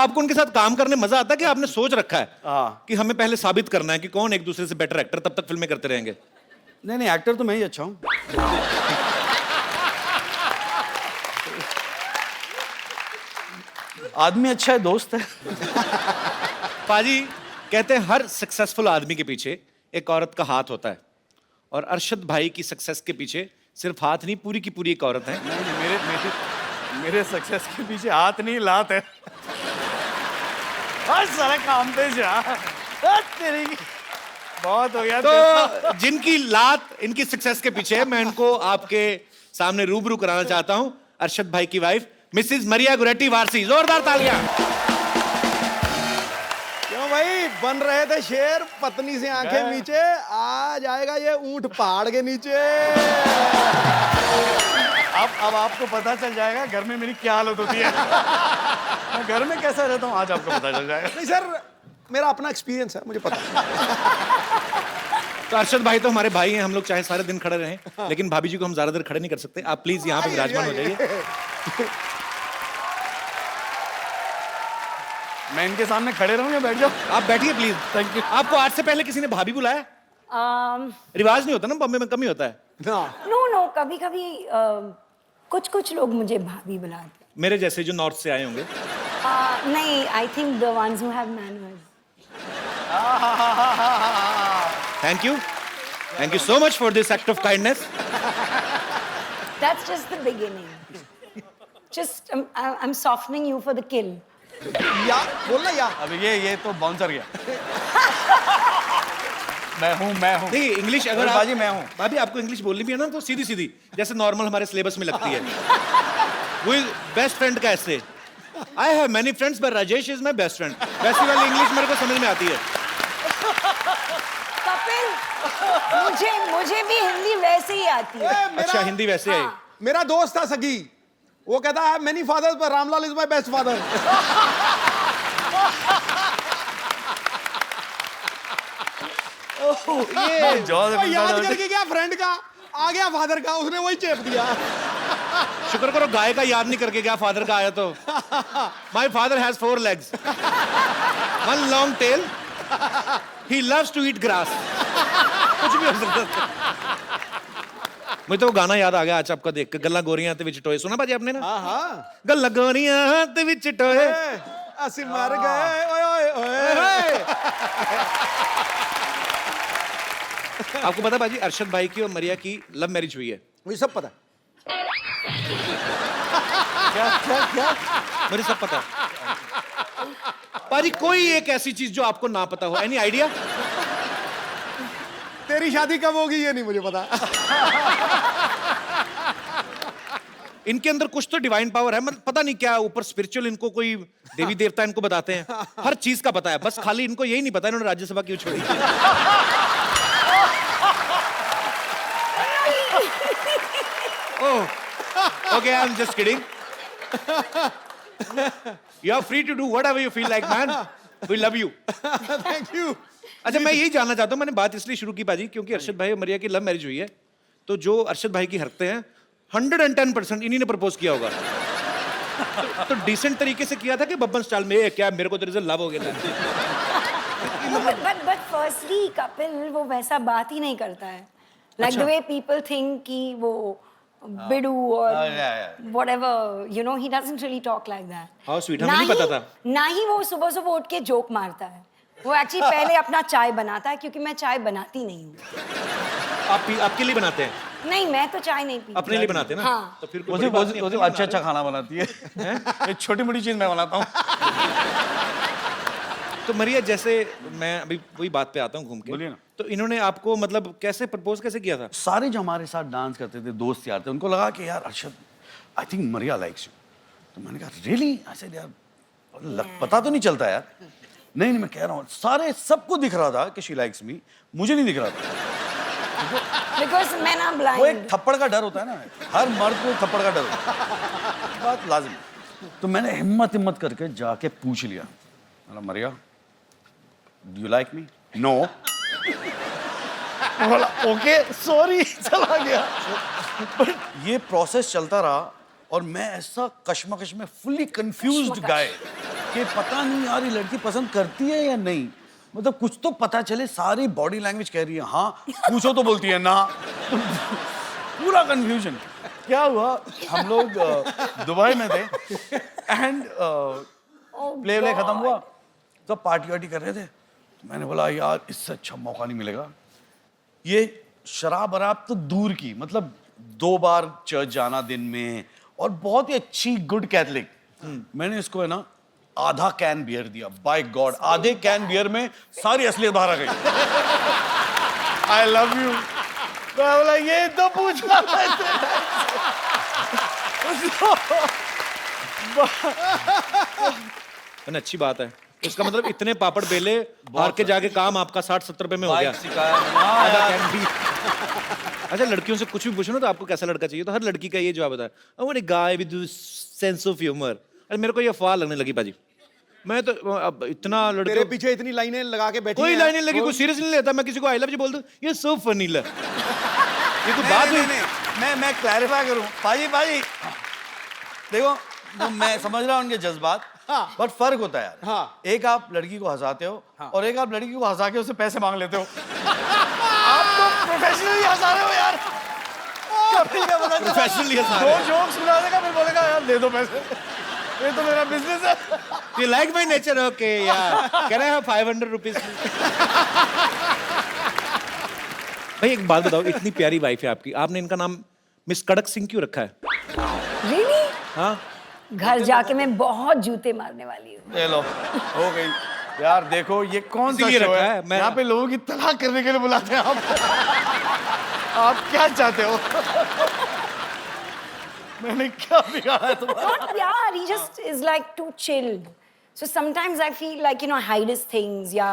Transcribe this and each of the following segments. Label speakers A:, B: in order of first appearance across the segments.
A: आपको उनके साथ काम करने मजा आता है कि आपने सोच रखा है कि हमें पहले साबित करना है कि कौन एक दूसरे से बेटर एक्टर, तब तक फिल्में करते रहेंगे?
B: नहीं नहीं, एक्टर तो मैं ही अच्छा हूँ। आदमी अच्छा है, दोस्त है।
A: पाजी कहते हैं हर सक्सेसफुल आदमी के पीछे एक औरत का हाथ होता है, और अरशद भाई की सक्सेस के पीछे सिर्फ हाथ नहीं, पूरी की पूरी एक औरत है।
B: नहीं, मेरे सक्सेस के पीछे हाथ नहीं, लात है। हर सारा काम पे जा। तेरी बहुत हो गया।
A: तो जिनकी लात इनकी सक्सेस के पीछे है, मैं इनको आपके सामने रूबरू कराना चाहता हूं। अरशद भाई की वाइफ मिसेस मरिया गुरेटी वारसी, जोरदार तालियां।
C: क्यों भाई, बन रहे थे शेर, पत्नी से आंखें नीचे, आ जाएगा ये ऊंट पहाड़ के नीचे।
B: अब आपको पता चल जाएगा घर में मेरी क्या हालत होती है। मैं घर में कैसा रहता हूँ आज आपको पता चल जाएगा।
C: नहीं सर, मेरा अपना एक्सपीरियंस है, मुझे पता है।
A: तो अरशद भाई तो हमारे भाई हैं, हम लोग चाहे सारे दिन खड़े रहें, लेकिन भाभी जी को हम ज्यादा देर खड़े नहीं कर सकते। आप प्लीज यहाँ पे विराजमान हो जाइए।
B: मैं इनके सामने खड़े रहूं या बैठ जाऊं?
A: आप बैठिए प्लीज।
B: Thank you.
A: आपको आज से पहले किसी ने भाभी बुलाया? रिवाज नहीं होता ना, बॉम्बे में कम ही होता है।
D: नो, कभी कभी कुछ लोग मुझे भाभी बुलाते हैं।
A: मेरे जैसे जो नॉर्थ से आए होंगे।
D: नहीं, I think the ones who have manners.
A: Thank you so much for this act of kindness.
D: That's just the beginning. Just I'm softening you for the kill.
C: या बोलना या।
B: अब ये तो बाउंसर गया। मैं हूँ।
A: देखिए इंग्लिश अगर
B: बाजी मैं हूँ।
A: भाभी आपको इंग्लिश बोलनी भी है ना, तो सीधी सीधी जैसे नॉर्मल हमारे सिलेबस में लगती है। वो बेस्ट फ्रेंड का ऐसे, I have many friends but Rajesh is my best friend, वैसी वाली इंग्लिश मेरे को समझ में आती है।
D: कपिल, मुझे भी हिंदी वैसे ही आती है।
A: अच्छा, हिंदी वैसे है।
C: मेरा दोस्त था सगी, वो कहता है मेनी फादर्स पर Ramlal is my best father.
B: ये
C: याद करके गया फ्रेंड का, आ गया फादर का, उसने वही चेप दिया।
A: शुक्र करो गाय का याद नहीं करके गया, फादर का आया तो। My father has 4 legs, 1 long tail, he loves to eat grass। कुछ भी हो सकता है। मुझे तो वो गाना याद आ गया आज आपका देख के, गल्ला गोरियां ते विच टोए। सुना भाजी आपने ना?
C: हाँ,
A: गल्ला गोरियां ते विच टोए,
C: असी मर गए, ओए ओए ओए।
A: आपको पता बाजी अरशद भाई की और मरिया की लव मैरिज हुई है?
C: मुझे सब पता है।
B: क्या?
A: मुझे सब पता है पाजी। कोई एक ऐसी चीज जो आपको ना पता हो, एनी आइडिया?
C: तेरी शादी कब होगी ये नहीं मुझे पता।
A: इनके अंदर कुछ तो डिवाइन पावर है, मतलब पता नहीं क्या, ऊपर स्पिरिचुअल इनको कोई देवी देवता इनको बताते हैं, हर चीज का पता है, बस खाली इनको यही नहीं पता इन्होंने राज्यसभा क्यों छोड़ी। Oh, okay, I'm just kidding. You are free to do whatever you feel like, man. We love you.
C: Thank you.
A: अच्छा, मैं यही जानना चाहता हूँ, मैंने बात इसलिए शुरू की बाजी क्योंकि अरशद भाई और मरिया की लव मैरिज हुई है, तो जो अरशद भाई की हरकतें हैं 110% इन्हीं ने प्रपोज किया होगा। तो डिसेंट तरीके से किया था कि बब्बन स्टाइल में, क्या मेरे को तेरे से लव हो गया था?
D: But firstly, कपिल वो वैसा बात ही नहीं करता है। Like the way people think कि वो बिडू और whatever, you know, he doesn't really talk like that.
A: How sweet, हमें नहीं पता था।
D: ना ही वो सुबह उठ के जोक मारता है। वो एक्चुअली पहले अपना चाय बनाता है, क्योंकि मैं चाय बनाती नहीं हूँ।
A: आपके लिए बनाते हैं?
D: नहीं, मैं तो चाय नहीं पीती।
A: अपने लिए बनाते हैं ना?
D: हाँ।
A: तो फिर
B: वो अच्छा खाना बनाती है। एक छोटी मोटी चीज मैं बनाता हूँ।
A: तो मरिया, जैसे मैं अभी वही बात पे आता हूँ घूम के।
B: बोलिए ना।
A: तो इन्होंने आपको मतलब कैसे प्रपोज कैसे किया था?
B: सारे जो हमारे साथ डांस करते थे, दोस्त यार थे, उनको लगा कि यार Arshad, I think Maria likes you. तो मैंने कहा रियली? ऐसे यार पता तो नहीं चलता यार। नहीं, मैं कह रहा हूँ, सारे सबको दिख रहा था कि शी लाइक्स मी, मुझे नहीं दिख रहा था।
D: Because men are blind.
B: वो एक थप्पड़ का डर होता है ना, हर मर्द को थप्पड़ का डर होता है, बात लाजिम। तो मैंने हिम्मत करके जाके पूछ लिया, Maria do you like me? No. बोला ओके सॉरी, चला गया। बट ये प्रोसेस चलता रहा और मैं ऐसा कश्मकश में फुल्ली कंफ्यूज्ड गाय कि पता नहीं यार ये लड़की पसंद करती है या नहीं, मतलब कुछ तो पता चले। सारी बॉडी लैंग्वेज कह रही है हाँ, पूछो तो बोलती है ना। पूरा कंफ्यूजन। क्या हुआ, हम लोग दुबई में थे एंड प्ले खत्म हुआ, तो पार्टी वार्टी कर रहे थे। तो मैंने बोला यार इससे अच्छा मौका नहीं मिलेगा। ये शराब वराब तो दूर की, मतलब 2 बार चर्च जाना दिन में और बहुत ही अच्छी गुड कैथलिक। मैंने इसको है ना आधा कैन बियर दिया। बाय गॉड, आधे कैन बियर में सारी असलियत बाहर आ गई। I love you. तो बोला ये तो पूछा
A: मैंने अच्छी बात है। इसका मतलब इतने पापड़ बेले हार के जाके काम आपका 60-70 रुपए में हो गया। आधा कैन भी। अच्छा, लड़कियों से कुछ भी पूछो ना तो आपको कैसा लड़का चाहिए, तो हर लड़की का ये जवाब होता है, I want a guy with sense of humour. अरे मेरे को ये अफवाह लगने लगी पाजी। मैं तो अब इतना
C: तेरे
A: लड़के
C: पीछे इतनी लाइनें लगा के बैठी
A: कोई
C: हैं।
A: लाइनें लगी, कोई सीरियस नहीं लेता। मैं किसी को आई लव यू बोल दूं, ये सो फनी है। ये कोई बात हुई?
B: मैं क्लैरिफाई करूं पाजी देखो, तो मैं समझ रहा हूं उनके जज्बात, बट फर्क होता है यार।
C: हाँ।
B: एक आप लड़की को हंसाते हो और एक आप लड़की को हंसा के उससे पैसे मांग लेते हो। आप तो प्रोफेशनली हंसा रहे हो यार। कभी क्या पता चला,
A: Professionally हंसा
B: दो
A: रहे हो।
B: जोक सुना देगा फिर बोलेगा यार दे दो पैसे, ये तो मेरा बिजनेस है।
A: You like my nature? Okay, yeah. Can I have 500 rupees? भाई एक बात बताओ, इतनी प्यारी वाइफ है आपकी, आपने इनका नाम मिस कड़क सिंह क्यों रखा है?
D: Really?
A: हाँ,
D: घर जाके मैं बहुत जूते मारने वाली हूँ।
B: ले लो, हो गई यार। देखो ये कौन सा
A: इसीलिए
B: शो
A: रखा
B: है,
A: है, मैं-
B: यहाँ पे लोगों की तलाक करने के लिए बुलाते हैं आप। आप क्या चाहते हो? मैंने क्या बिगाड़ा है तुम्हारा?
D: Not यार, he just is like too chill. So sometimes I feel like you know hide his things, या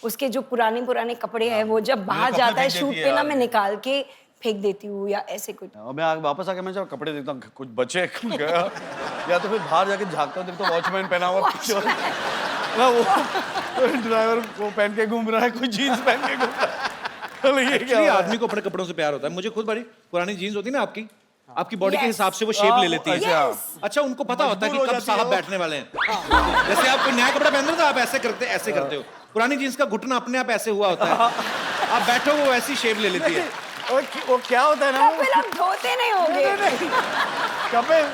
D: उसके जो पुराने कपड़े हैं वो जब बाहर
B: कपड़े
D: जाता है
B: फेंक
D: शूट
B: देती है
D: पे ना,
B: यार।
D: मैं निकाल के फेंक देती हूँ या ऐसे कुछ।
B: और मैं वापस आके मैं जब कपड़े देखता हूँ कुछ बचे गया, या तो फिर बाहर जाके झाँकता हूँ, देखता हूँ वॉचमैन पहना हुआ पीछे वाला। ना वो ड्राइवर वो पहन के घूम रहा है, कोई जीन्स पहन के घूम रहा है। ये क्या
A: एक्चुअली
B: हो रहा है?
A: आदमी को अपने कपड़ों से प्यार होता है। मुझे खुद बड़ी पुरानी जीन्स होती है ना आपकी बॉडी के
D: Yes.
A: हिसाब से वो शेप ले लेती है।
B: अच्छा।
A: अच्छा, उनको पता होता है कि
B: मजबूर हो
A: कब
B: जाती है
A: साहब
B: वो।
A: बैठने वाले हैं। जैसे आप कोई नया कपड़ा पहन रहे हो तो आप ऐसे करते हो। पुरानी जीन्स का घुटना अपने आप ऐसे हुआ होता है, आप बैठो वो ऐसी शेप ले लेती है।
B: वो क्या होता है ना,
D: कपिल अब धोते नहीं होंगे।
B: कपिल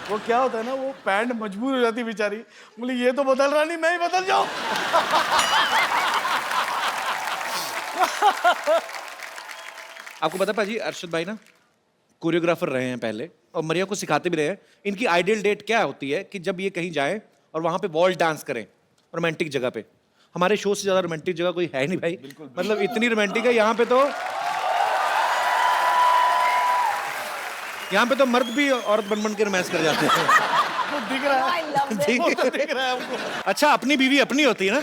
B: वो क्या होता है ना, वो पैंट मजबूर हो जाती है बेचारी। बोली ये तो बदल रहा नहीं, मैं ही बदल जाऊं।
A: आपको पता पाजी, अरशद भाई ना कोरियोग्राफर रहे हैं पहले और मरिया को सिखाते भी रहे हैं। इनकी आइडियल डेट क्या होती है कि जब ये कहीं जाए और वहां पे वॉल डांस करें रोमांटिक जगह पे। हमारे शो से ज्यादा रोमांटिक जगह कोई है नहीं भाई। मतलब इतनी रोमांटिक है यहाँ पे तो मर्द भी औरत बन के रोमांस कर जाते हैं।
B: दिख रहा है,
D: I love this.
B: दिख रहा है हमको।
A: अच्छा, अपनी बीवी अपनी होती है ना।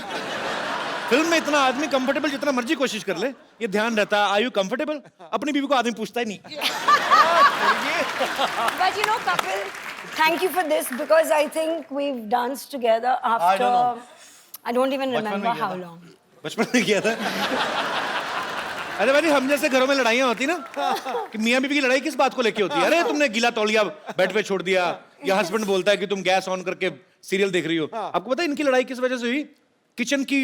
A: फिल्म में इतना आदमी कंफर्टेबल जितना मर्जी कोशिश कर ले, ये ध्यान रहता है, आर यू कंफर्टेबल? अपनी बीवी को आदमी पूछता ही नहीं।
D: But you know, Kapil, thank you for this because I think we've danced together after I don't even remember how long.
A: बचपन में किया था। अरे भाई, हम जैसे घरों में लड़ाइयाँ होती ना कि मियाँ बीवी की लड़ाई किस बात को लेके होती है? अरे तुमने गीला तौलिया बेड पे छोड़ दिया, या हस्बैंड बोलता है कि तुम गैस ऑन करके सीरियल देख रही हो। आपको पता है इनकी लड़ाई किस वजह से हुई? किचन की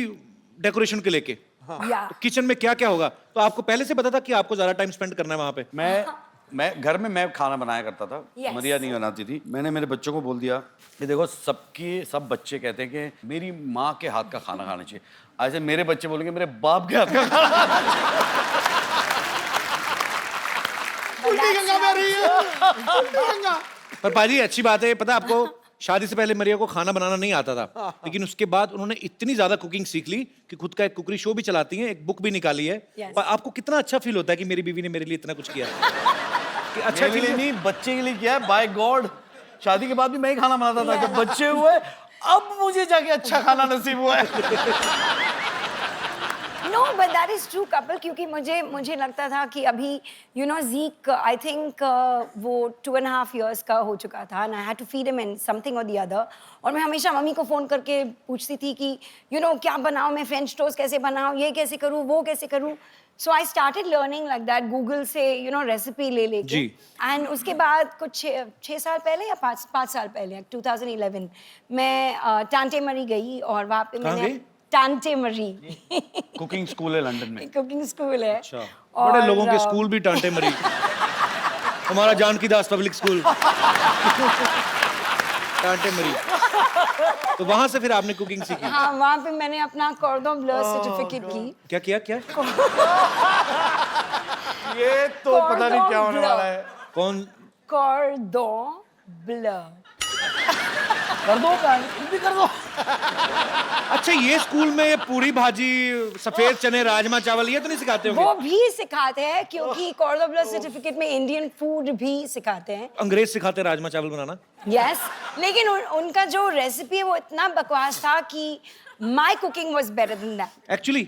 A: डेकोरेशन के लेके।
D: Yeah.
A: तो किचन में क्या क्या होगा, तो आपको पहले से पता था कि आपको ज्यादा टाइम स्पेंड करना है वहां पे?
B: मैं घर में मैं खाना बनाया करता था।
D: Yes.
B: मरिया नहीं बनाती थी। मैंने मेरे बच्चों को बोल दिया कि देखो सब बच्चे कहते हैं कि मेरी माँ के हाथ का खाना खाना चाहिए। ऐसे मेरे बच्चे बोलेंगे मेरे बाप के हाथ का खाना खाना चाहिए।
A: पर पाजी अच्छी बात है, पता है आपको, शादी से पहले मरिया को खाना बनाना नहीं आता था, लेकिन उसके बाद उन्होंने इतनी ज्यादा कुकिंग सीख ली कि खुद का एक कुकरी शो भी चलाती हैं, एक बुक भी निकाली है।
D: Yes.
A: पर आपको कितना अच्छा फील होता है कि मेरी बीवी ने मेरे लिए इतना कुछ किया? कि अच्छा
B: मेरे लिए
A: फील
B: नहीं, बच्चे के लिए किया है। बाय गॉड, शादी के बाद भी मैं ही खाना बनाता था। जब बच्चे हुए अब मुझे जाके अच्छा खाना नसीब हुआ है।
D: No, but that is true, Kapil, क्योंकि मुझे लगता था कि अभी Zeke, I think वो 2.5 years का हो चुका था, and I had to feed him in something or the other. और मैं हमेशा मम्मी को फोन करके पूछती थी कि क्या बनाऊँ मैं, फ्रेंच टोस्ट कैसे बनाऊँ, ये कैसे करूँ, वो कैसे करूँ. So I started learning like that, Google से रेसिपी ले लेके.
A: जी.
D: And उसके बाद कुछ 6 साल पहले या 5 साल पहले 2011 मैं टांटे मरी गई और वहाँ पे
A: कहाँ
D: मैंने
A: गई?
D: टांटे मरी
B: कुकिंग स्कूल है लंदन में।
D: कुकिंग स्कूल है.
A: अच्छा, बड़े लोगों के स्कूल भी टांटे मरी। हमारा जानकी दास पब्लिक स्कूल टांटे मरी। तो वहां से फिर आपने कुकिंग सीखी?
D: हाँ, वहाँ पे मैंने अपना कॉर्डन ब्लू सर्टिफिकेट की.
A: क्या
B: ये तो पता नहीं क्या होने वाला है।
A: कौन?
D: कॉर्डन ब्लू.
B: कर दो भी कर दो।
A: अच्छा, ये स्कूल में ये पूरी भाजी, सफेद चने, राजमा चावल ये तो नहीं सिखाते होंगे?
D: वो भी सिखाते हैं क्योंकि कॉर्डन ब्लू सर्टिफिकेट में इंडियन फूड भी सिखाते हैं.
A: अंग्रेज सिखाते हैं राजमा चावल बनाना?
D: यस, लेकिन उनका जो रेसिपी है वो इतना बकवास था कि my cooking was better than that.
A: Actually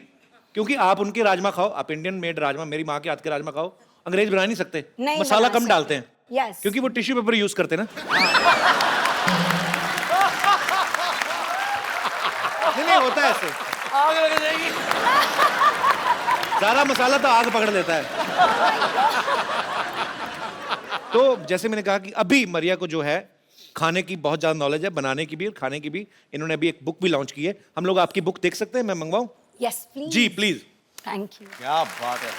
A: क्योंकि आप उनके राजमा खाओ, आप इंडियन मेड राजमा, मेरी माँ के हाथ के राजमा खाओ, अंग्रेज बना नहीं सकते.
D: नहीं
A: मसाला
D: बना
A: कम
D: सकते.
A: डालते हैं.
D: यस.
A: क्योंकि वो टिश्यू पेपर यूज करते हैं ना. नहीं होता है ऐसे.
B: आग लग जाएगी।
A: ज्यादा मसाला तो आग पकड़ लेता है. तो जैसे मैंने कहा कि अभी मरिया को जो है खाने की बहुत ज्यादा नॉलेज है, बनाने की भी और खाने की भी. इन्होंने अभी एक बुक भी लॉन्च की है. हम लोग आपकी बुक देख सकते हैं? मैं मंगवाऊं?
D: Yes please.
A: जी प्लीज.
D: Thank you.
B: क्या बात है।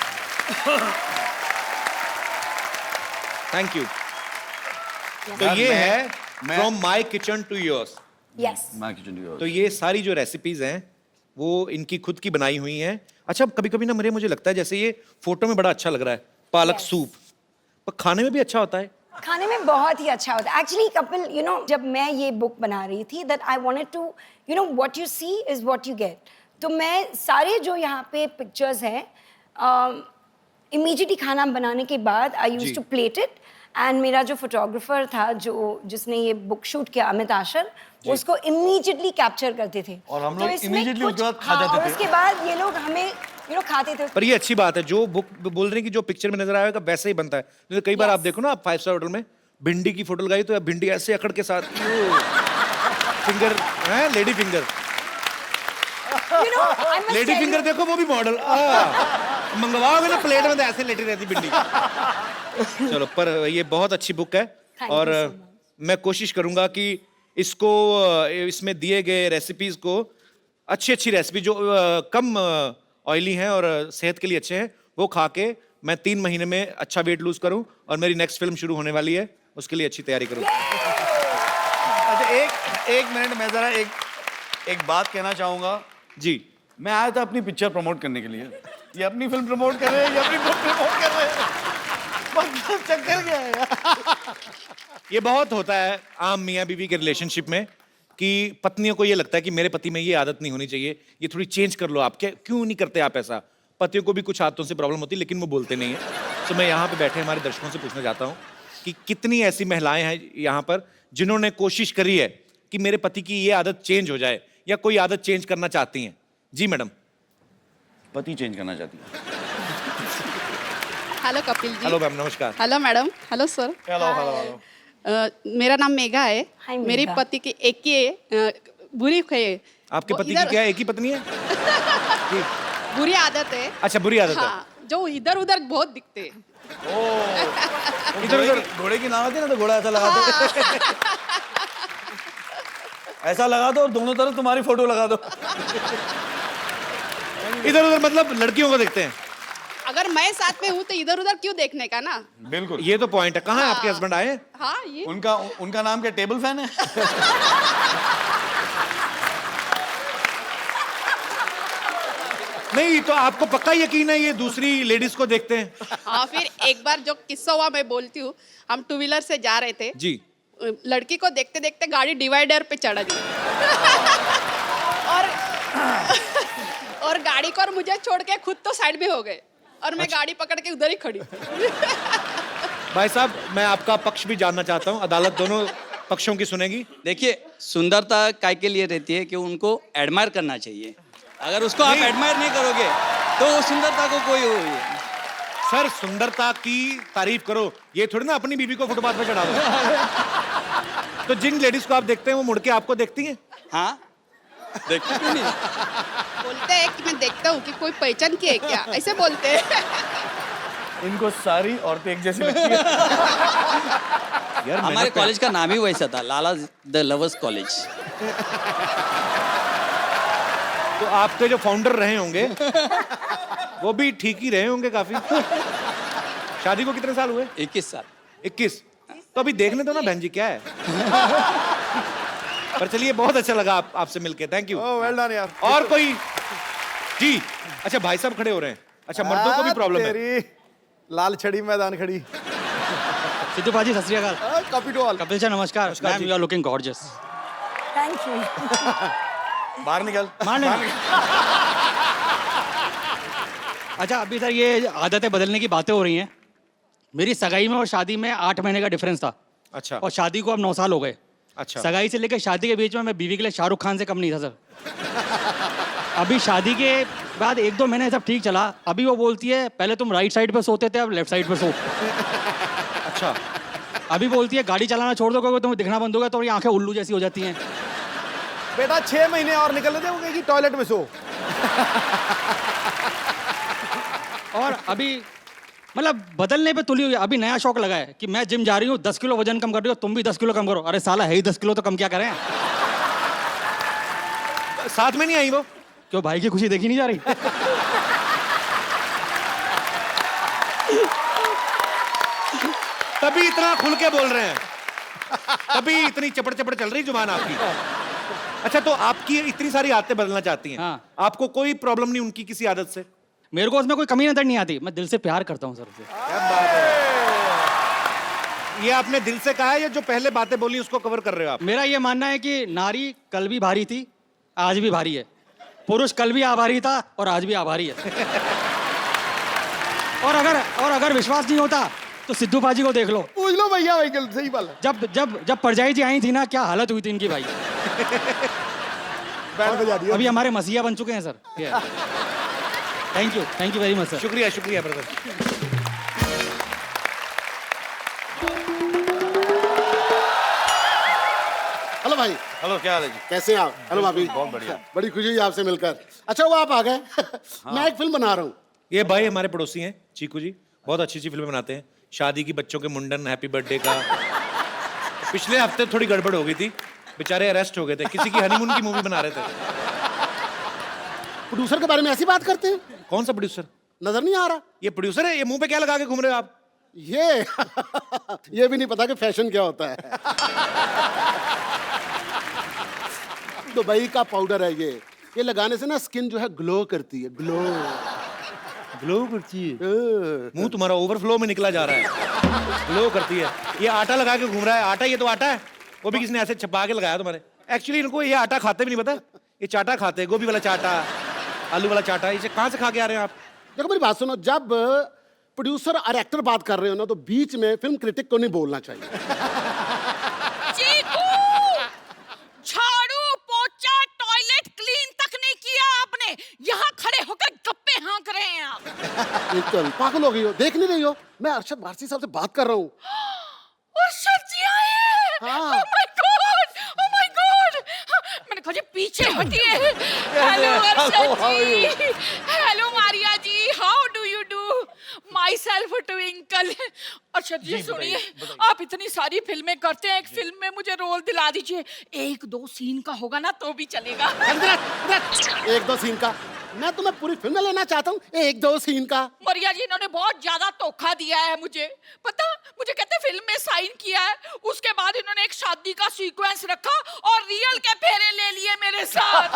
A: Thank you. तो
B: यार,
A: ये है
B: मैं-
A: from my kitchen to yours.
D: Yes.
A: तो ये सारी जो रेसिपीज हैं वो इनकी खुद की बनाई हुई हैं. अच्छा, कभी कभी ना मुझे लगता है जैसे ये फोटो में बड़ा अच्छा लग रहा है पालक
D: Yes.
A: सूप, पर खाने में भी अच्छा होता है.
D: खाने में बहुत ही अच्छा होता है. एक्चुअली कपिल, जब मैं ये बुक बना रही थी, that I wanted to, what you see is what you get. तो मैं सारे जो यहाँ पे पिक्चर्स हैं, इमीडिएटली खाना बनाने के बाद I used to plate it. And मेरा जो फोटोग्राफर था, जिसने ये बुक शूट किया, अमित आशर, उसको इमीडिएटली कैप्चर करते थे.
B: और हम
D: तो
B: लोग
D: इसमें
B: immediately
D: कुछ-
B: उसके बाद खा
D: हाँ,
B: जाते
D: और
B: थे.
D: उसके बाद ये लोग हमें खाते थे.
A: पर ये अच्छी बात है, जो बुक बोल रहे हैं कि जो पिक्चर में नजर आएगा वैसे ही बनता है. जैसे कई बार
D: Yes.
A: आप देखो ना, आप 5 स्टार होटल में भिंडी की फोटो लगाई तो भिंडी ऐसे अकड़ के साथ फिंगर है, lady finger.
D: I must
A: lady
D: tell
A: finger
D: you-
A: देखो, वो भी मॉडल मंगवाओगे ना प्लेट में तो ऐसे लेटी रहती भिंडी. चलो, पर ये बहुत अच्छी बुक है.
D: Thank you
A: और
D: so much.
A: मैं कोशिश करूंगा कि इसको इसमें दिए गए रेसिपीज को, अच्छी रेसिपी जो कम ऑयली हैं और सेहत के लिए अच्छे हैं, वो खा के मैं 3 महीने में अच्छा वेट लूज करूं और मेरी नेक्स्ट फिल्म शुरू होने वाली है, उसके लिए अच्छी तैयारी करूं.
B: अच्छा, एक मिनट, मैं जरा एक बात कहना चाहूंगा.
A: जी.
B: मैं आया था अपनी पिक्चर प्रमोट करने के लिए. ये अपनी फिल्म प्रमोट कर रहे हैं, ये अपनी बुक प्रमोट कर रहे हैं. मतलब चक्कर क्या है यार?
A: ये बहुत होता है आम मियाँ बीवी के रिलेशनशिप में कि पत्नियों को ये लगता है कि मेरे पति में ये आदत नहीं होनी चाहिए, ये थोड़ी चेंज कर लो आप. क्यों नहीं करते आप ऐसा? पतियों को भी कुछ आदतों से प्रॉब्लम होती है, लेकिन वो बोलते नहीं है. तो मैं यहाँ पे बैठे हमारे दर्शकों से पूछना चाहता हूँ कि कितनी ऐसी महिलाएं हैं यहाँ पर जिन्होंने कोशिश करी है कि मेरे पति की ये आदत चेंज हो जाए, या कोई आदत चेंज करना चाहती हैं? जी मैडम.
B: पति चेंज करना चाहती है.
E: Hello Kapil ji.
A: Hello ma'am, नमस्कार.
E: Hello madam. Hello sir.
B: Hello.
E: मेरा नाम मेघा है.
D: Hi,
E: मेरी
D: मेघा.
E: पति की एक ही बुरी है.
A: आपके
E: वो
A: पति की
E: इधर-
A: क्या एक ही पत्नी है? जी.
E: बुरी आदत है.
A: अच्छा, बुरी आदत है.
E: हाँ, जो इधर उधर बहुत दिखते हैं.
B: इधर घोड़े की नाव आती है ना, तो घोड़ा ऐसा लगा दो. ऐसा लगा दो और दोनों तरफ तुम्हारी फोटो लगा दो.
A: इधर उधर मतलब लड़कियों को देखते हैं.
E: अगर मैं साथ में हूँ तो इधर उधर क्यों देखने का ना.
B: बिल्कुल.
A: ये तो पॉइंट है. कहाँ है आपके हस्बैंड? आए?
E: हाँ, ये
B: उनका नाम क्या टेबल फैन है?
A: नहीं, तो आपको पक्का यकीन है ये दूसरी लेडीज को देखते हैं?
E: हाँ. फिर एक बार जो किस्सा हुआ मैं बोलती हूँ. हम 2 व्हीलर से जा रहे थे.
A: जी.
E: लड़की को देखते देखते गाड़ी डिवाइडर पे चढ़ा दी. और गाड़ी को और मुझे छोड़ के खुद तो साइड में हो गए और मैं गाड़ी पकड़ के उधर ही खड़ी.
A: भाई साहब, मैं आपका पक्ष भी जानना चाहता हूँ. अदालत दोनों पक्षों की सुनेगी.
F: देखिए, सुंदरता काय के लिए रहती है कि उनको एडमायर करना चाहिए. अगर उसको आप एडमायर नहीं करोगे तो वो सुंदरता को कोई
A: सर सुंदरता की तारीफ करो, ये थोड़ी ना अपनी बीवी को फुटपाथ पे चढ़ा दो। तो जिन लेडीज को आप देखते हैं वो मुड़ के आपको देखती हैं?
F: हाँ देखते क्यों नहीं?
E: बोलते हैं कि मैं देखता हूँ कि कोई पहचान की है क्या, ऐसे बोलते हैं।
B: इनको सारी औरतें एक जैसी लगती है।
A: यार
F: हमारे कॉलेज का नाम ही वैसा था, लाला द लवर्स कॉलेज।
A: तो आपके जो फाउंडर रहे होंगे वो भी ठीक ही रहे होंगे काफी। शादी को कितने साल हुए?
F: 21 साल।
A: 21। तो अभी देखने दो ना बहन जी क्या है। पर चलिए बहुत अच्छा लगा आपसे मिलके, thank you.
C: Oh well done यार।
A: और कोई जी? अच्छा भाई साहब खड़े हो रहे हैं। अच्छा मर्दों को भी प्रॉब्लम है?
C: तेरी लाल छड़ी मैदान खड़ी।
G: सिद्धू पाजी सत श्री अकाल।
C: कैपिटल।
G: कपिल सर नमस्कार। Ma'am you are looking gorgeous.
D: Thank you.
B: बाहर निकल।
G: मान लेना। अच्छा अभी सर ये आदतें बदलने की बातें हो रही हैं। मेरी सगाई में और शादी में 8 महीने का डिफरेंस था।
A: अच्छा
G: और शादी को अब 9 साल हो गए।
A: अच्छा।
G: सगाई से लेकर शादी के बीच में मैं बीवी के लिए शाहरुख खान से कम नहीं था सर। अभी शादी के बाद 1-2 महीने सब ठीक चला। अभी वो बोलती है पहले तुम राइट साइड पे सोते थे अब लेफ्ट साइड पे सो।
A: अच्छा।
G: अभी बोलती है गाड़ी चलाना छोड़ दो क्योंकि तुम्हें दिखना बंद हो गया तो ये आंखें उल्लू जैसी हो जाती हैं।
C: बेटा 6 महीने और निकलने दे, वो कहेगी टॉयलेट में सो।
G: और अभी मतलब बदलने पे तुली हुई है। अभी नया शौक लगा है कि मैं जिम जा रही हूँ, 10 किलो वजन कम कर रही हो, तुम भी 10 किलो कम करो। अरे साला है ही 10 किलो तो कम क्या करें?
A: साथ में नहीं आई वो?
G: क्यों भाई की खुशी देखी नहीं जा रही?
A: तभी इतना खुल के बोल रहे हैं, तभी इतनी चपड़ चपड़ चल रही जुबान आपकी। अच्छा तो आपकी इतनी सारी आदतें बदलना चाहती हैं।
G: हाँ।
A: आपको कोई प्रॉब्लम नहीं उनकी किसी आदत से?
G: मेरे को उसमें कोई कमी नजर नहीं आती। मैं दिल से प्यार करता हूँ सर से।
A: क्या बात है। ये आपने दिल से कहा है या जो पहले बातें बोली उसको कवर कर रहे हो आप?
G: मेरा ये मानना है कि नारी कल भी भारी थी, आज भी भारी है। पुरुष कल भी आभारी था और आज भी आभारी है। और अगर विश्वास नहीं होता तो सिद्धू पाजी को देख लो।
C: पूछ लो भैया, भाई सही बात है।
G: जब परजाई जी आई थी ना, क्या हालत हुई थी इनकी भाई।
C: बैंड बजा दिया।
G: अभी हमारे मसीहा बन चुके हैं sir. Thank you very much sir.
A: शुक्रिया शुक्रिया ब्रदर।
H: हेलो भाई।
B: हेलो क्या हाल है जी?
H: कैसे हैं आप? हेलो भाभी।
B: बहुत बढ़िया।
H: बड़ी खुशी हुई आपसे मिलकर। अच्छा वो आप आ गए। मैं एक फिल्म बना रहा हूँ।
A: ये भाई हमारे पड़ोसी हैं चीकू जी, बहुत अच्छी अच्छी फिल्में बनाते हैं। शादी की, बच्चों के मुंडन, हैप्पी बर्थडे का। पिछले हफ्ते थोड़ी गड़बड़ हो गई थी, बेचारे अरेस्ट हो गए थे, किसी की हनीमून की मूवी बना रहे थे।
H: प्रोड्यूसर के बारे में ऐसी बात करते हैं?
A: कौन सा प्रोड्यूसर?
H: नजर नहीं आ रहा?
A: ये प्रोड्यूसर है? ये मुंह पे क्या लगा के घूम रहे हो आप?
H: ये भी नहीं पता कि फैशन क्या होता है। दुबई का पाउडर है ये लगाने से ना स्किन जो है ग्लो करती है। ग्लो करती है।
A: मुंह तुम्हारा ओवरफ्लो में निकला जा रहा है। ग्लो करती है। ये आटा लगा के घूम रहा है। आटा, ये तो आटा है, वो भी किसने ऐसे छपा के लगाया तुम्हारे। एक्चुअली इनको ये आटा खाते भी नहीं पता, ये चाटा खाते हैं, गोभी वाला चाटा, आलू वाला चाटा। इसे कहाँ से खा के आ रहे हैं आप?
H: देखो मेरी बात सुनो, जब प्रोड्यूसर और एक्टर बात कर रहे हो ना तो बीच में फिल्म क्रिटिक को नहीं बोलना चाहिए।
I: चीकू, झाड़ू पोछा टॉयलेट क्लीन तक नहीं किया आपने, यहाँ खड़े होकर गप्पे हाँक रहे हैं आप।
H: एकदम पागल हो गई हो, देख नहीं रही हो? मैं अरशद वारसी साहब से बात कर रहा हूँ।
I: अरशद जी आए हैं।
H: हाँ।
I: Oh my God, oh my God। मैंने कहा जी पीछे हटिए। Hello Arshad ji, hello Maria ji, how do you do? Myself Twinkle. Arshad ji सुनिए, आप इतनी सारी फिल्में करते हैं, एक फिल्म में मुझे रोल दिला दीजिए। 1-2 सीन का होगा ना तो भी चलेगा।
H: 1-2 सीन का? मैं तुम्हें पूरी फिल्म लेना चाहता हूँ 1-2 सीन का।
I: मरिया जी इन्होंने बहुत ज्यादा धोखा दिया है मुझे, पता मुझे कहते फिल्म में साइन किया है, उसके बाद इन्होंने एक शादी का सीक्वेंस रखा और रियल के फेरे ले लिए मेरे साथ।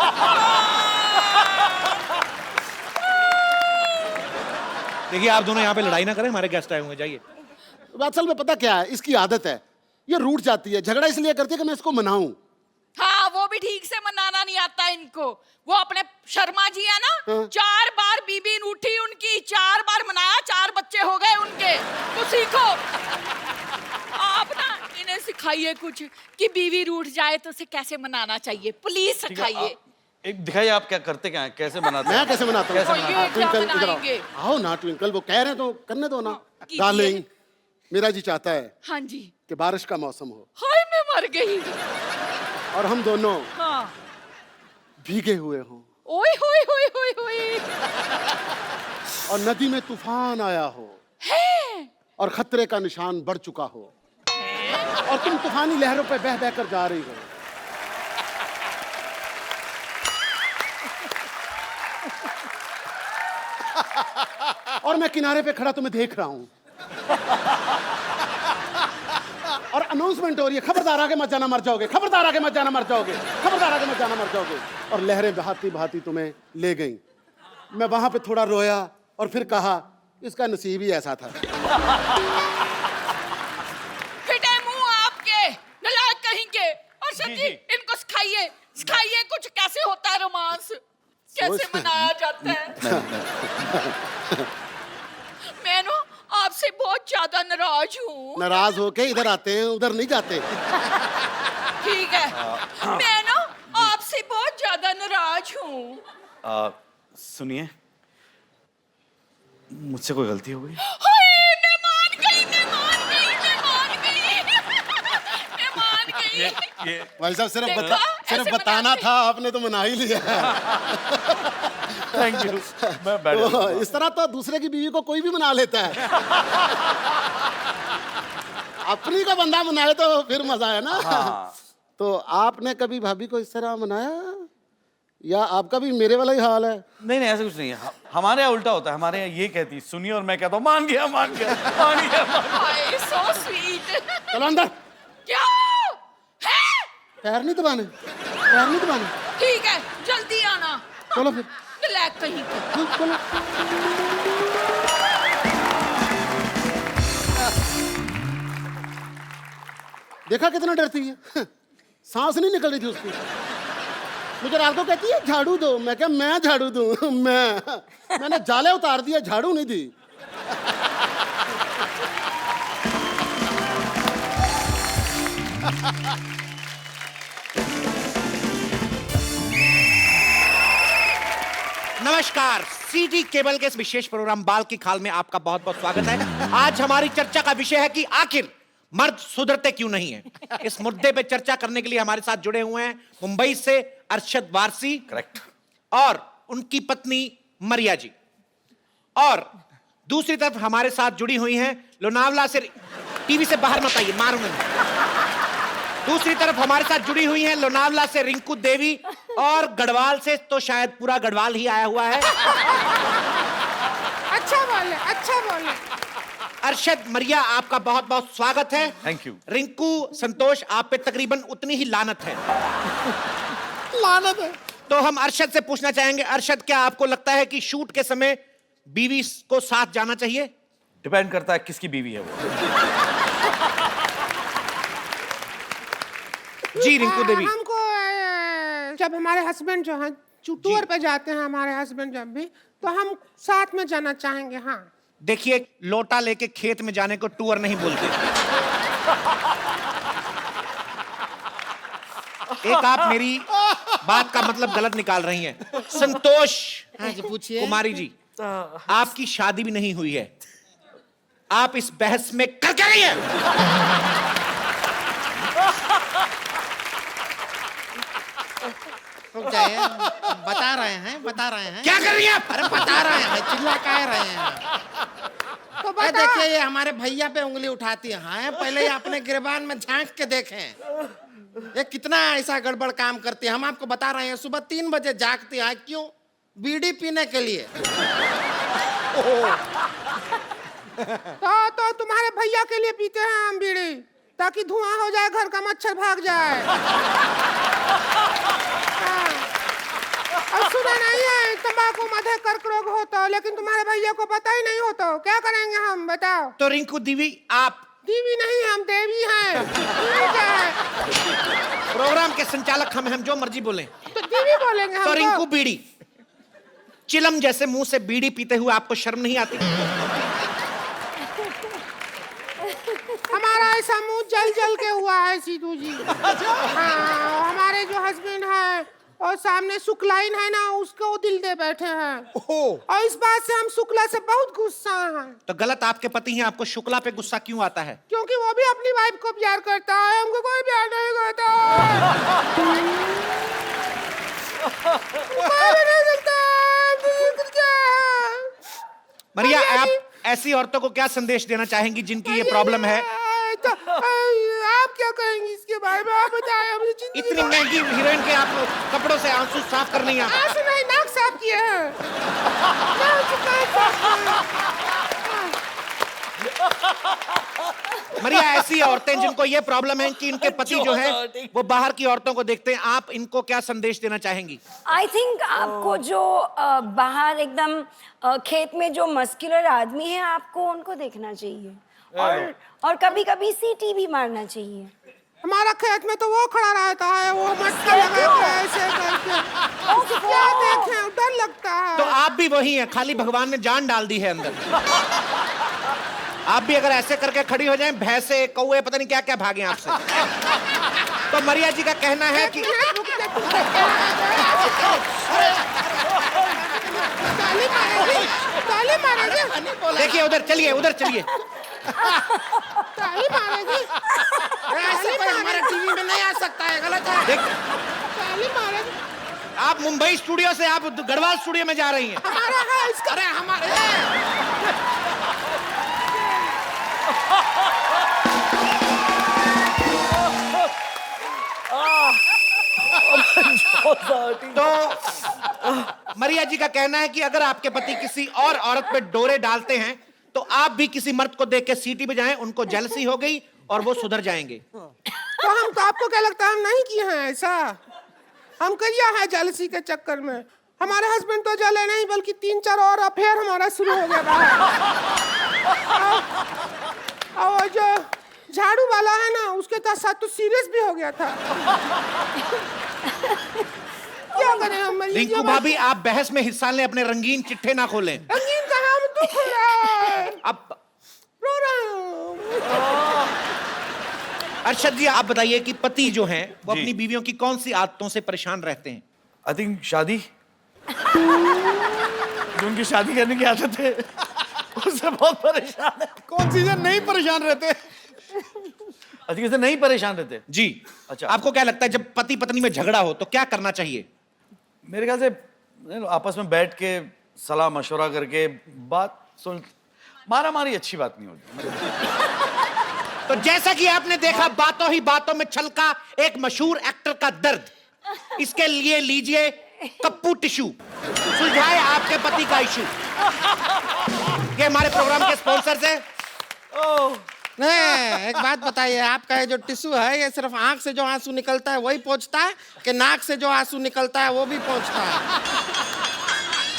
A: देखिए आप दोनों यहाँ पे लड़ाई ना करें, हमारे गेस्ट आए हुए, जाइए।
H: असल में पता क्या है, इसकी आदत है, ये रूठ जाती है, झगड़ा इसलिए करती है कि मैं इसको मनाऊं।
I: हाँ वो भी ठीक से मनाना नहीं आता इनको। वो अपने शर्मा जी है ना, 4 बार बीबी रूठी उनकी, 4 बार मनाया, 4 बच्चे हो गए उनके। तो सीखो आप ना, इन्हें सिखाइए कुछ कि बीवी रूठ जाए तो उसे कैसे मनाना चाहिए, प्लीज सिखाइए।
B: एक दिखाइए आप क्या करते क्या हैं, कैसे बनाते हैं?
H: मैं कैसे बनाता हूँ?
B: कैसे
I: बनाते हैं?
H: ट्विंकल
I: क्या
H: इधर आओ।
I: बनाएंगे?
H: आओ ना ट्विंकल, वो कह रहे हैं तो करने दो ना।
I: कीजिए।
H: डार्लिंग, मेरा जी चाहता है
I: हाँ जी।
H: कि बारिश का मौसम हो
I: हाय मैं मर गई।
H: और हम दोनों
I: हाँ।
H: भीगे हुए हों
I: ओए होए होए होए होए।
H: और नदी में तूफान आया हो
I: है।
H: और खतरे का निशान बढ़ चुका हो और तुम तूफानी लहरों पे बह बह कर जा रही हो। और मैं किनारे पे खड़ा तुम्हें देख रहा हूं और अनाउंसमेंट हो रही है, खबरदार आगे मत जाना मर जाओगे, खबरदार आगे मत जाना मर जाओगे, खबरदार आगे मत जाना मर जाओगे। और लहरें बहाती बहाती तुम्हें ले गईं। मैं वहां पे थोड़ा रोया और फिर कहा इसका नसीब ही ऐसा था।
I: फिटे मुंह आपके, नालायक कहेंगे। और सर जी इनको सिखाइए, सिखाइए कुछ कैसे होता है रोमांस, कैसे मनाया जाता है। मैं ना आपसे बहुत ज्यादा नाराज हूँ।
H: नाराज होके इधर आते हैं, उधर नहीं जाते।
I: ठीक है, मैं ना आपसे बहुत ज्यादा नाराज हूँ।
B: सुनिए, मुझसे कोई गलती हो गई?
I: हाय मैं मान गई, मैं मान गई, मैं मान गई, मैं मान गई।
H: भाई साहब सिर्फ
I: देखा?
H: सिर्फ
I: ऐसे
H: बताना
I: बनाते।
H: था, आपने तो मना ही लिया।
B: Thank you. मैं बैठ
H: तो इस तरह तो दूसरे की बीवी को कोई भी मना लेता है। अपनी का बंदा मनाए तो फिर मजा है ना।
B: हाँ।
H: तो आपने कभी भाभी को इस तरह मनाया या आपका भी मेरे वाला ही हाल है?
B: नहीं नहीं, ऐसा कुछ नहीं है। हमारे यहाँ उल्टा होता है। हमारे यहाँ ये कहती सुनिए और मैं कहता हूँ मान गया मान गया मान गया।
I: हाय सो स्वीट।
H: चलो अंदर।
I: क्या है?
H: पैर नहीं दबाने, पैर नहीं दबाने।
I: ठीक है जल्दी आना।
H: चलो फिर।
I: नालायक कहीं के।
H: चलो। देखा कितना डरती है, सांस नहीं निकल रही थी उसकी। मुझे रात को कहती है झाड़ू दो, मैं क्या मैं झाड़ू दूं? मैंने जाले उतार दिया, झाड़ू नहीं दी।
A: नमस्कार, सीटी केबल के इस विशेष प्रोग्राम बाल की खाल में आपका बहुत बहुत स्वागत है। आज हमारी चर्चा का विषय है कि आखिर मर्द सुधरते क्यों नहीं है। इस मुद्दे पे चर्चा करने के लिए हमारे साथ जुड़े हुए हैं मुंबई से अरशद वारसी,
B: करेक्ट,
A: और उनकी पत्नी मरिया जी, और दूसरी तरफ हमारे साथ जुड़ी हुई हैं लोनावला से, टीवी से बाहर मत आइए मारूंगा मैं। दूसरी तरफ हमारे साथ जुड़ी हुई हैं लोनावला से रिंकू देवी, और गढ़वाल से तो शायद पूरा गढ़वाल ही आया हुआ है।
I: अच्छा बोले, अच्छा बोले।
A: अरशद, मरिया, आपका बहुत बहुत स्वागत है।
B: Thank you.
A: रिंकू, संतोष, आप पे तकरीबन उतनी ही लानत है।
H: लानत है।
A: तो हम अरशद से पूछना चाहेंगे, अरशद क्या आपको लगता है कि शूट के समय बीवी को साथ जाना चाहिए?
B: डिपेंड करता है किसकी बीवी है वो।
A: जी रिंकू देवी।
J: हमको जब हमारे हस्बैंड जो हैं टूर पे जाते हैं, हमारे हस्बैंड जब भी, तो हम साथ में जाना चाहेंगे। हाँ
A: देखिए, लोटा लेके खेत में जाने को टूर नहीं बोलते। एक आप मेरी बात का मतलब गलत निकाल रही हैं। संतोष,
K: हाँ जी पूछिए।
A: कुमारी जी, आपकी शादी भी नहीं हुई है, आप इस बहस में कर क्या रही हैं?
K: रुक जाइए, बता रहे हैं।
A: क्या कर रही हैं आप?
K: अरे बता रहे हैं, चिल्ला क्या रहे हैं?
J: तो
K: ये देखिए, ये हमारे भैया पे उंगली उठाती है। पहले ही अपने गिरबान में झांक के देखें, ये कितना ऐसा गड़बड़ काम करती है। हम आपको बता रहे हैं, सुबह 3 बजे जागती है। क्यों? बीड़ी पीने के लिए।
J: तो तुम्हारे भैया के लिए पीते हैं हम बीड़ी, ताकि धुआं हो जाए, घर का मच्छर भाग जाए। हाँ। और सुना नहीं है तंबाकू मध्य कर्क रोग होता, लेकिन तुम्हारे भैया को पता ही नहीं होता। क्या करेंगे हम, बताओ?
A: तो रिंकू देवी, आप
J: देवी नहीं, हम देवी हैं। देवी क्या है?
A: प्रोग्राम के संचालक हम जो मर्जी बोलें।
J: तो देवी बोलेंगे हम।
A: तो रिंकू, बीड़ी, चिलम जैसे मुंह से बीड़ी पीते हुए आपको शर्म नहीं आती?
J: हमारा ऐसा मुंह जल जल के हुआ है सीधू जी। हाँ, हमारे जो हस्बैंड हैं और सामने शुक्लाइन है ना, उसको वो दिल दे बैठे हैं।
C: ओह,
J: और इस बात से हम शुक्ला से बहुत गुस्सा हैं,
A: तो गलत आपके पति हैं, आपको शुक्ला पे गुस्सा क्यों आता है?
J: क्योंकि वो भी अपनी वाइफ को प्यार करता है, हमको कोई प्यार नहीं करता। कोई भी नहीं करता।
A: मरिया,
J: मरिया
A: आप
J: जी।
A: ऐसी औरतों को क्या संदेश देना चाहेंगी जिनकी ये प्रॉब्लम है?
J: तो, आप क्या कहेंगे इसके बारे में? आप बताएं। मुझे जिंदगी
A: इतनी महंगी हीरोइन के आप कपड़ों से आंसू साफ कर नहीं आता?
J: आंसू नहीं, नाक साफ किए हैं।
A: मरिया, ऐसी औरतें जिनको ये प्रॉब्लम है कि इनके पति जो है वो बाहर की औरतों को देखते हैं, आप इनको क्या संदेश देना चाहेंगी?
D: आई थिंक आपको जो बाहर एकदम खेत में जो मस्कुलर आदमी है, आपको उनको देखना चाहिए और कभी कभी सीटी भी मारना चाहिए।
J: हमारा खेत में तो वो खड़ा रहता है, वो मटका लगा के ऐसे करके। क्या देखें, डर लगता है।
A: तो आप भी वही हैं, खाली भगवान ने जान डाल दी है अंदर। आप भी अगर ऐसे करके खड़ी हो जाएं, भैंसे कौवे पता नहीं क्या क्या भागे आपसे। तो मरिया जी का कहना है कि
J: ताली मारेगी।
A: देखिए उधर चलिए, उधर चलिए।
J: ताली मारेगी।
K: ऐसे कोई हमारे टीवी में नहीं आ सकता है, गलत है।
A: देख,
J: ताली मारेगी।
A: आप मुंबई स्टूडियो से आप गढ़वाल स्टूडियो में जा रही हैं।
J: हमारा है इसका।
K: अरे हमारे
A: तो मरिया जी का कहना है कि अगर आपके पति किसी और औरत पे डोरे डालते हैं तो आप भी किसी मर्द को देख के सीटी बजाएं, उनको जेलसी हो गई और वो सुधर जाएंगे।
J: तो हम, तो आपको क्या लगता है हम नहीं किए हैं ऐसा? हम किया है जेलसी के चक्कर में। हमारे हस्बैंड तो जले नहीं, बल्कि 3-4 और अफेयर हमारा शुरू हो गया था। और जो झाड़ू वाला है ना, उसके साथ तो सीरियस भी हो गया था। क्या करें हम?
A: रिंकू भाभी, आप बहस में हिस्सा लें, अपने रंगीन चिट्ठे ना खोलें।
J: रंगीन का नाम तो खुला है।
A: अब
J: रो रहा हूँ।
A: अरशद जी, आप बताइए कि पति जो हैं वो अपनी बीवियों की कौन सी आदतों से परेशान रहते हैं?
B: आई थिंक शादी, जो उनकी शादी करने की आदत है उससे बहुत परेशान है।
C: कौन सी से नहीं परेशान रहते?
B: आई थिंक इससे नहीं परेशान रहते।
A: जी।
B: अच्छा।
A: आपको क्या लगता है जब पति पत्नी में झगड़ा हो तो क्या करना चाहिए?
B: मेरे ख्याल से आपस में बैठ के सलाह मशवरा करके बात सुन, मारा मारी अच्छी बात नहीं होती।
A: तो जैसा कि आपने देखा, बातों ही बातों में छलका एक मशहूर एक्टर का दर्द। इसके लिए लीजिए कप्पू टिश्यू, सुलझाए आपके पति का इशू। ये हमारे प्रोग्राम के स्पॉन्सर्स हैं।
K: नहीं, एक बात बताइए, आपका ये जो टिश्यू है, ये सिर्फ आंख से जो आंसू निकलता है वही पहुंचता है कि नाक से जो आंसू निकलता है वो भी पहुंचता है?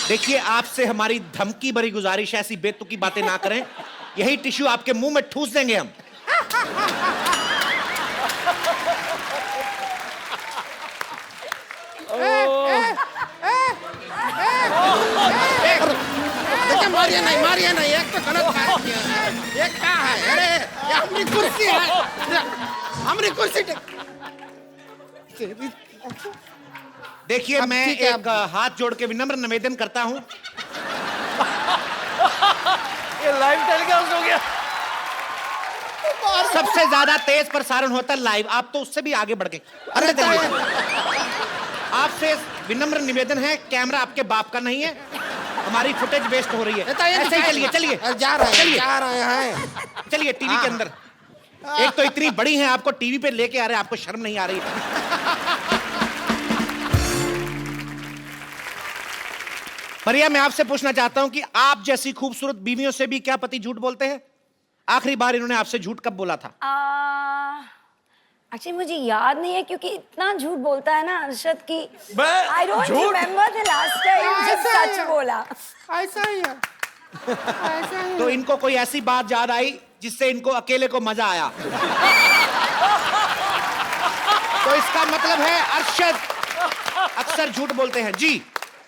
A: देखिए, आपसे हमारी धमकी भरी गुजारिश है, ऐसी बेतुकी बातें ना करें। यही टिश्यू आपके मुंह में ठूस देंगे हम।
K: देखिए, मारिए नहीं, एक तो गलत बात किया है। एक क्या है? अरे ये हमारी कुर्सी है, हमारी कुर्सी।
A: देखिए,
K: अब
A: मैं
K: ठीक है,
A: एक हाथ जोड़ के विनम्र निवेदन करता हूं।
B: ये लाइव टेलीकास्ट हो गया।
A: सबसे ज्यादा तेज प्रसारण होता है लाइव, आप तो उससे भी आगे बढ़ गए।
K: अरे
A: आपसे विनम्र निवेदन है, कैमरा आपके बाप का नहीं है, हमारी फुटेज वेस्ट हो रही है। ऐसे ही चलिए चलिए
K: जा रहे हैं।
A: चलिए टीवी के अंदर। एक तो इतनी बड़ी हैं, आपको टीवी पे लेके आ रहे हैं, आपको शर्म नहीं आ रही? मरिया, मैं आपसे पूछना चाहता हूं कि आप जैसी खूबसूरत बीवियों से भी क्या पति झूठ बोलते हैं? आखिरी बार इन्होंने आपसे झूठ कब बोला था?
D: एक्चुअली मुझे याद नहीं है, क्योंकि इतना झूठ बोलता है ना अरशद की आई डोंट
B: झूठ?
D: रिमेम्बर द लास्ट टाइम जब
J: ऐसा ही
D: सच
J: है।
D: बोला।
J: ऐसा ही है, ऐसा ही
A: तो
J: है।
A: इनको कोई ऐसी बात याद आई जिससे इनको अकेले को मजा आया? तो इसका मतलब है अरशद अक्सर झूठ बोलते हैं। जी,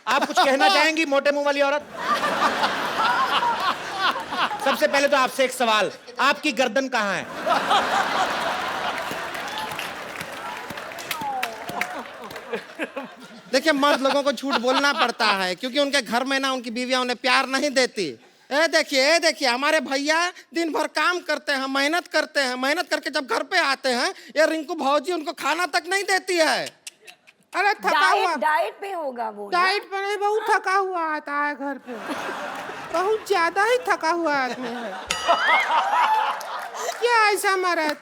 A: आप कुछ कहना चाहेंगी मोटे मुंह वाली औरत? सबसे पहले तो आपसे एक सवाल, आपकी गर्दन कहाँ है?
K: देखिए मर्द लोगों को झूठ बोलना पड़ता है क्योंकि उनके घर में ना उनकी बीवियां उन्हें प्यार नहीं देती। ए देखिए हमारे भैया दिन भर काम करते हैं, मेहनत करते हैं, मेहनत करके जब घर पे आते हैं ये रिंकू भौजी उनको खाना तक नहीं देती है।
J: अरे थका हुआ
D: डाइट पे होगा वो।
J: डाइट पे नहीं, बहुत थका हुआ आता है घर पे, बहुत ज्यादा ही थका हुआ आदमी है। क्या ऐसा मर्द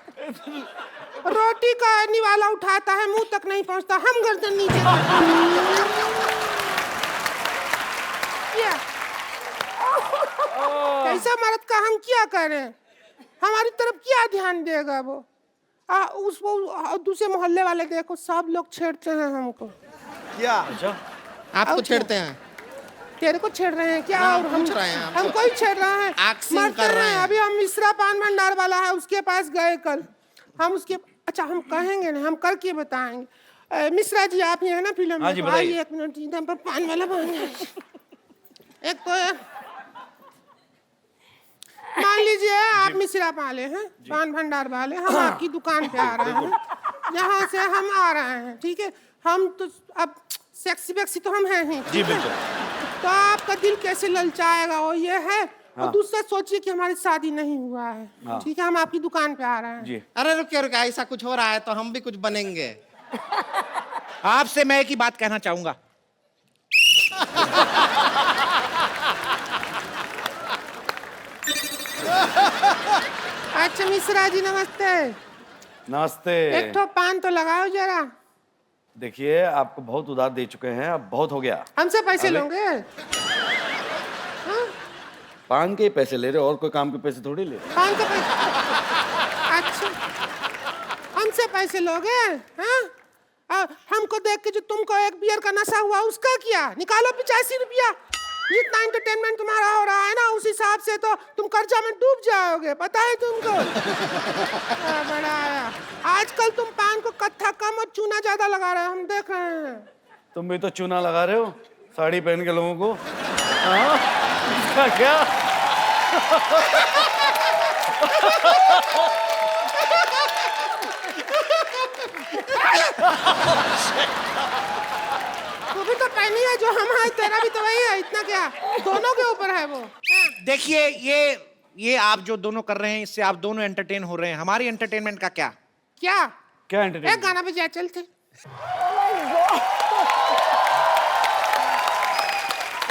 J: रोटी का निवाला उठाता है मुंह तक नहीं पहुंचता, हम गर्दन नीचे क्या कैसा मर्द का हम क्या करें? हमारी तरफ क्या ध्यान देगा वो? उसको दूसरे मोहल्ले वाले देखो सब लोग छेड़ते हैं हमको।
C: क्या
K: आपको छेड़ते हैं?
J: तेरे को छेड़ रहे हैं क्या?
K: हाँ,
J: और हम
K: पूछ रहे हैं
J: हमको ही छेड़ रहे हैं,
K: एक्सिंग
J: मरते
K: कर रहे हैं।
J: अभी हम मिश्रा पान भंडार वाला है उसके पास गए कल, हम उसके अच्छा हम कहेंगे ना, हम करके बताएंगे। मिश्रा जी आप ये है ना फिल्म
B: हाँ जी,
J: में,
B: बताइए।
J: आइए 1 मिनट एकदम पर पान वाला पान एक तो मान लीजिए आप मिश्रा वाले हैं, पान भंडार वाले, हम आपकी दुकान पे आ रहे हैं, यहाँ से हम आ रहे हैं, ठीक है? हम तो अब सेक्सी वेक्सी तो हम हैं ही,
B: जी बिल्कुल।
J: तो आपका दिल कैसे ललचाएगा वो ये है। और दूसरा सोचिए कि हमारी शादी नहीं हुआ है, ठीक है? हम आपकी दुकान पे आ रहे हैं।
B: जी
K: अरे रुकिए ऐसा कुछ हो रहा है तो हम भी कुछ बनेंगे।
A: आपसे मैं एक ही बात कहना चाहूंगा।
J: अच्छा मिश्रा जी नमस्ते।
B: नमस्ते।
J: एक ठो पान तो लगाओ जरा।
B: देखिए आपको बहुत उधार दे चुके हैं, अब बहुत हो गया।
J: हमसे पैसे
B: अबे।
J: लोगे?
B: पान के ही पैसे ले रहे हो, और कोई काम के पैसे थोड़ी ले रहे।
J: पान के पैसे? अच्छा हमसे पैसे लोगे? हाँ हमको देख के जो तुमको एक बियर का नशा हुआ उसका क्या? निकालो 85 रुपया। इतना एंटरटेनमेंट तुम्हारा हो रहा है ना, उस हिसाब से तो तुम कर्जा में डूब जाओगे, पता है तुमको? बड़ा आया। आजकल तुम पान को कत्था कम और चूना ज्यादा लगा रहे हो, हम देख रहे हैं।
B: तुम भी तो चूना लगा रहे हो साड़ी पहन के लोगों को। हाँ? इसका क्या?
J: वो भी तो पहनी है जो हम है, तेरा भी तो वही है, इतना क्या? दोनों के ऊपर है वो।
A: देखिए ये आप जो दोनों कर रहे हैं इससे आप दोनों एंटरटेन हो रहे हैं, हमारी एंटरटेनमेंट का क्या?
J: क्या
B: क्या एंटरटेन?
J: एक गाना बजा चलते।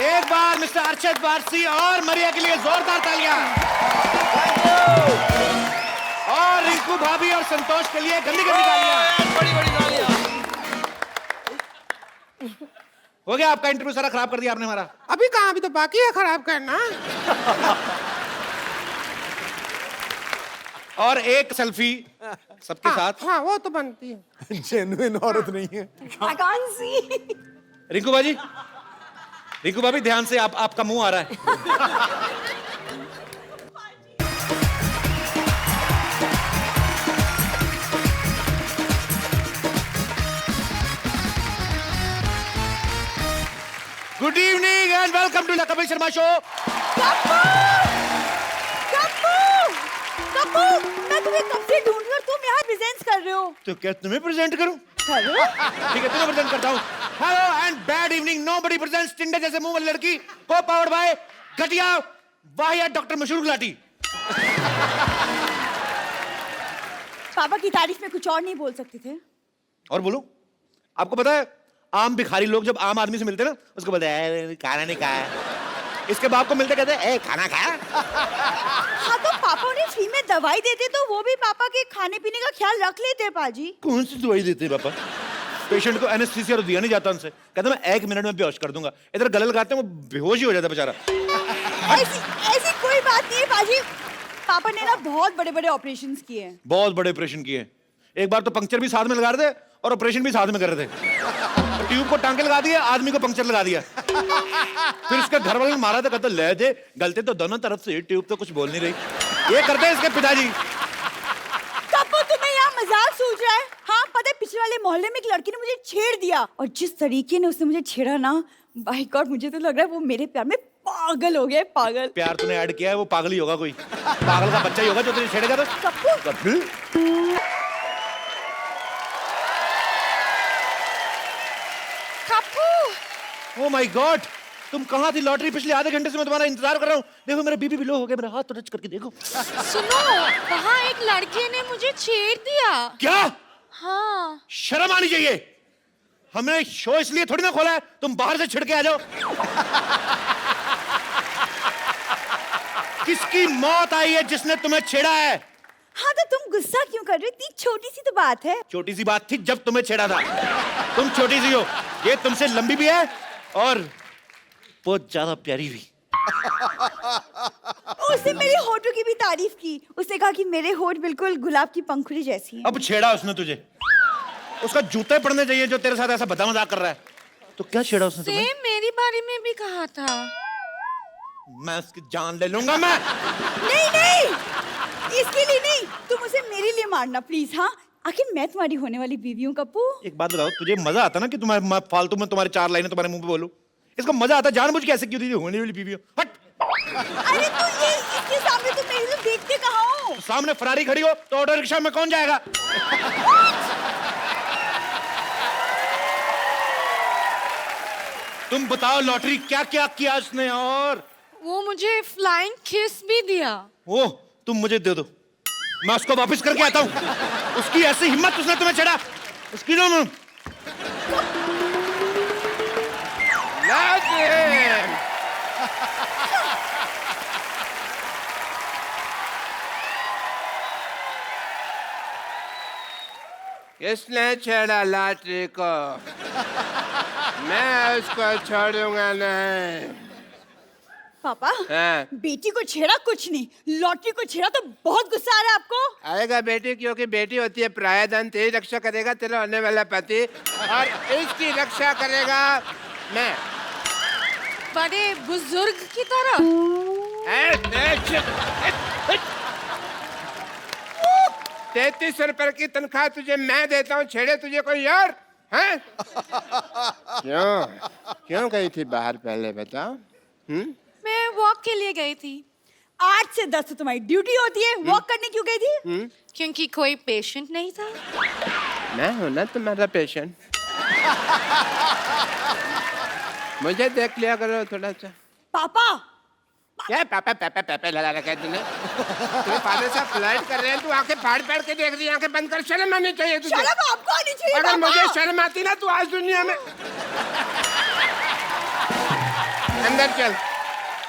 A: एक बार मिस्टर अर्शद वारसी और मरिया के लिए जोरदार तालियां। और रिंकू भाभी और संतोष के लिए गंदी गंदी तालियां।
F: बड़ी बड़ी तालियां।
A: हो गया आपका इंटरव्यू, सारा खराब कर दिया आपने हमारा।
J: अभी कहाँ, अभी तो बाकी है खराब करना।
A: और एक सेल्फी सबके साथ।
J: हाँ वो तो बनती है।
C: जेन्युइन औरत नहीं है।
D: I can't see.
A: रिंकू बाजी, रिंकू भाभी ध्यान से, आपका मुंह आ रहा है। Good evening and welcome to the Kapil Sharma show.
I: मैं तुम्हें कब से ढूंढ रही हूँ, तुम यहाँ प्रेजेंट कर रहे हो।
A: तो क्या तुम्हें प्रेजेंट करूं? ठीक है तुम्हें प्रेजेंट करता हूं। Hello and bad evening, nobody presents टिंडे जैसे मुंह वाली लड़की को पावर्ड बाय घटिया वाहिया डॉक्टर मशहूर गुलाटी।
I: पापा की तारीफ में कुछ और नहीं बोल सकते थे?
A: और बोलो, आपको पता है आम भिखारी लोग जब आम आदमी से मिलते हैं ना उसको बोलते हैं खाना नहीं खाया, इसके बाप को मिलते कहते हैं खाना खाया।
I: हाँ तो पापा उन्हें फ्री में दवाई देते तो वो भी पापा के खाने पीने का ख्याल रख लेते पाजी।
A: कौन सी दवाई देते हैं पापा? पेशेंट को एनेस्थीसिया तो दिया नहीं जाता उनसे, कहते मैं 1 मिनट में बेहोश कर दूंगा। इधर गले लगाते हैं वो बेहोश ही हो जाता बेचारा।
I: ऐसी कोई बात नहीं है पाजी, पापा ने ना बहुत बड़े बड़े ऑपरेशन किए हैं।
A: बहुत बड़े ऑपरेशन किए। एक बार तो पंक्चर भी साथ में लगा रहे थे और ऑपरेशन भी साथ में कर रहे थे। तो ट्यूब को टांके लगा दिया, आदमी को पंक्चर लगा दिया। फिर इसके घर वाले ने मारा था, कहते ले दे, गलते तो दोनों तरफ से, ट्यूब तो कुछ बोल नहीं रही। ये करते हैं इसके पिताजी।
I: कपू तुम्हें यहाँ मजाक सूझ रहा है? हाँ पता है पिछले वाले मोहल्ले में एक लड़की ने मुझे छेड़ दिया, और जिस तरीके ने उसने मुझे छेड़ा ना, बाय गॉड मुझे तो लग रहा है वो मेरे प्यार में पागल हो गया। पागल
A: प्यार तूने ऐड किया है, वो पागल ही होगा, कोई पागल का बच्चा ही होगा जो तुझे छेड़ेगा। तो
I: कपू कपू
A: ओ माय गॉड, तुम कहाँ थी लॉटरी? पिछले आधे घंटे से मैं तुम्हारा इंतजार कर रहा हूँ। देखो मेरा बीपी भी लो हो गया, मेरा हाथ तो टच करके देखो।
I: सुनो, वहाँ एक लड़के ने मुझे छेड़ दिया।
A: क्या?
I: हाँ।
A: शर्म आनी चाहिए। हमने शो इसलिए थोड़ी ना खोला है तुम बाहर से छिड़के आ जाओ। किसकी मौत आई है जिसने तुम्हें छेड़ा है?
D: हाँ तो तुम गुस्सा क्यों कर रहे हो? इतनी छोटी सी तो बात है।
A: छोटी सी बात थी जब तुम्हें छेड़ा था। तुम छोटी सी हो, ये तुमसे लंबी भी है और बहुत ज्यादा प्यारी भी।
D: उसने मेरे होठों की भी तारीफ की। उसने कहा कि मेरे होठ बिल्कुल गुलाब की पंखुड़ी जैसी हैं।
A: अब छेड़ा उसने तुझे, उसका जूते पड़ने चाहिए जो तेरे साथ ऐसा बदा मजाक कर रहा है। तो क्या छेड़ा उसने तुम्हें?
I: सेम मेरी बारे में भी कहा था।
A: मैं उसकी जान ले लूंगा मैं।
D: नहीं नहीं, इसके लिए नहीं, तुम उसे मेरे लिए मारना प्लीज। हाँ, आखिर मैं तुम्हारी होने वाली बीवी हूँ कप्पू।
A: एक बात बताओ, तुझे मजा आता ना कि तुम्हारे फालतू में तुम्हारी 4 लाइनें तुम्हारे मुंह पे बोलूं? इसको मजा आता जानबूझ के ऐसे क्यों? दीदी होने वाली बीवी हो, हट।
D: अरे तो ये इसके सामने तुम मेरे लिए देखते कहाँ हो?
A: सामने फरारी खड़ी हो तो ऑटो रिक्शा में कौन जाएगा? तुम बताओ लॉटरी क्या क्या किया उसने? और
I: वो मुझे फ्लाइंग किस भी दिया।
A: वो तुम मुझे दे दो, मैं उसको वापस करके आता हूँ। उसकी ऐसी हिम्मत, उसने तुम्हें छेड़ा, उसकी ना मैं।
L: किसने छेड़ा लॉटरी को? मैं उसको छोड़ूंगा नहीं।
D: पापा,
L: हाँ।
D: बेटी को छेड़ा कुछ नहीं, लॉटरी को छेड़ा तो बहुत गुस्सा आ रहा है आपको।
L: आएगा बेटी, क्योंकि बेटी होती है प्रायधन। तेरी रक्षा करेगा तेरा होने वाला पति और इसकी रक्षा करेगा मैं,
I: बड़े बुजुर्ग की तरह।
L: 33 रुपए की तनख्वाह तुझे मैं देता हूँ, छेड़े तुझे कोई और? हैं? क्यों गई थी बाहर पहले बताओ?
I: मैं वॉक के लिए गई थी।
D: 8 से 10 तो तुम्हारी ड्यूटी होती है, वॉक करने क्यों गई थी?
I: क्योंकि कोई पेशेंट नहीं था।
L: मैं हूं ना तुम्हारा पेशेंट। मुझे देख लिया करो थोड़ा सा।
D: पापा,
L: क्या पापा पापा पापा लगा रखा है तूने? तेरे फादर साहब फ्लाइट कर रहे हैं, तू आंखें फाड़ फाड़ के देख रही है। आंखें बंद कर, शर्म आनी चाहिए तुझे।
D: शर्म आपको आनी चाहिए।
L: अगर मुझे शर्म आती ना, तू आज दुनिया में। अंदर चल।